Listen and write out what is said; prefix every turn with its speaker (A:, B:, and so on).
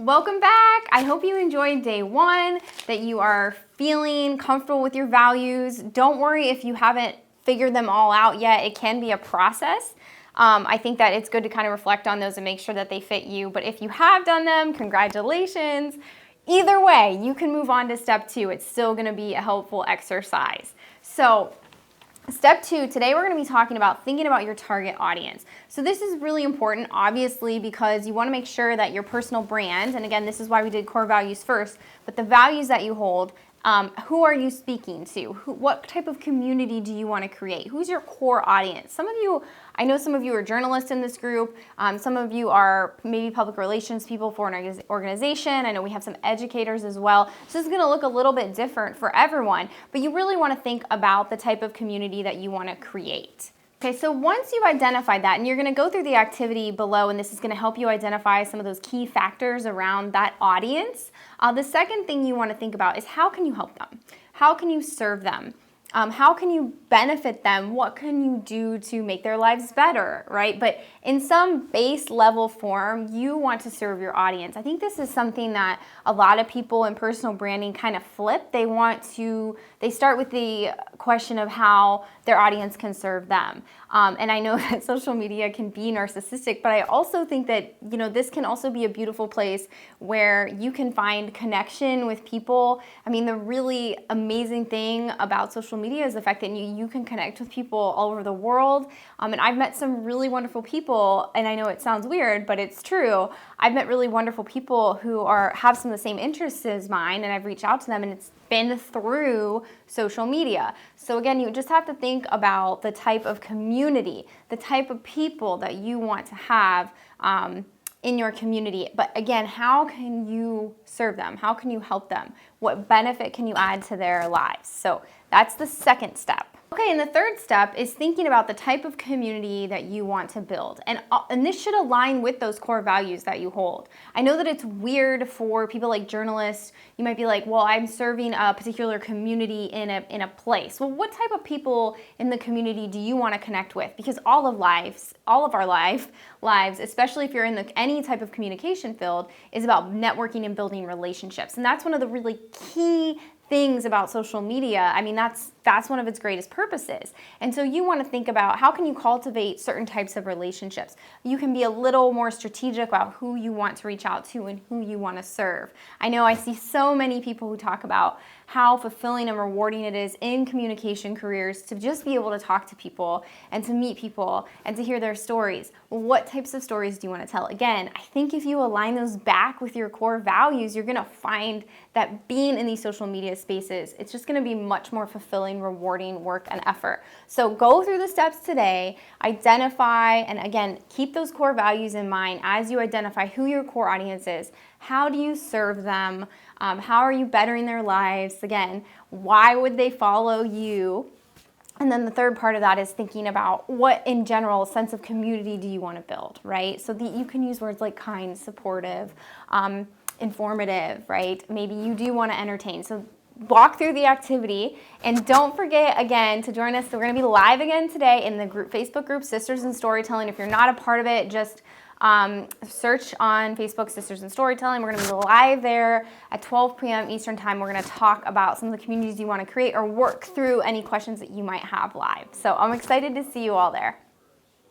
A: Welcome back. I hope you enjoyed day one, that you are feeling comfortable with your values. Don't worry if you haven't figured them all out yet. It can be a process. I think that it's good to kind of reflect on those and make sure that they fit you. But if you have done them, congratulations. Either way, you can move on to step two. It's still going to be a helpful exercise. So step two, today we're going to be talking about thinking about your target audience. So this is really important, obviously, because you want to make sure that your personal brand, and again, this is why we did core values first, but the values that you hold, who are you speaking to? What type of community do you want to create? Who's your core audience? Some of you, I know some of you are journalists in this group. Some of you are maybe public relations people for an organization. I know we have some educators as well. So this is going to look a little bit different for everyone, but you really want to think about the type of community that you want to create. Okay, so once you've identified that, and you're going to go through the activity below, and this is going to help you identify some of those key factors around that audience. The second thing you want to think about is how can you help them? How can you serve them? How can you benefit them? What can you do to make their lives better, right? But in some base level form, you want to serve your audience. I think this is something that a lot of people in personal branding kind of flip. They start with the question of how their audience can serve them. And I know that social media can be narcissistic, but I also think that, this can also be a beautiful place where you can find connection with people. I mean, the really amazing thing about social media is the fact that you can connect with people all over the world. And I've met some really wonderful people, and I know it sounds weird, but it's true. I've met really wonderful people who have some of the same interests as mine, and I've reached out to them, and it's been through social media. So again, you just have to think about the type of community, the type of people that you want to have in your community. But again, how can you serve them? How can you help them? What benefit can you add to their lives? So that's the second step. Okay, and the third step is thinking about the type of community that you want to build. And this should align with those core values that you hold. I know that it's weird for people like journalists. You might be like, well, I'm serving a particular community in a place. Well, what type of people in the community do you want to connect with? Because all of our lives, especially if you're in any type of communication field, is about networking and building relationships. And that's one of the really key things about social media. I mean, that's one of its greatest purposes. And so you want to think about how can you cultivate certain types of relationships. You can be a little more strategic about who you want to reach out to and who you want to serve. I know I see so many people who talk about how fulfilling and rewarding it is in communication careers to just be able to talk to people and to meet people and to hear their stories. Well, what types of stories do you want to tell? Again, I think if you align those back with your core values, you're going to find that being in these social media spaces, it's just going to be much more fulfilling, rewarding work and effort. So go through the steps today, identify, and again, keep those core values in mind as you identify who your core audience is. How do you serve them? How are you bettering their lives? Again, why would they follow you? And then the third part of that is thinking about what, in general, sense of community do you want to build, right? So you can use words like kind, supportive, informative, right? Maybe you do want to entertain. So walk through the activity, and don't forget again to join us. So we're going to be live again today in the Facebook group Sisters in Storytelling. If you're not a part of it, just search on Facebook Sisters in Storytelling. We're going to be live there at 12 p.m. Eastern Time. We're going to talk about some of the communities you want to create or work through any questions that you might have live. So I'm excited to see you all there.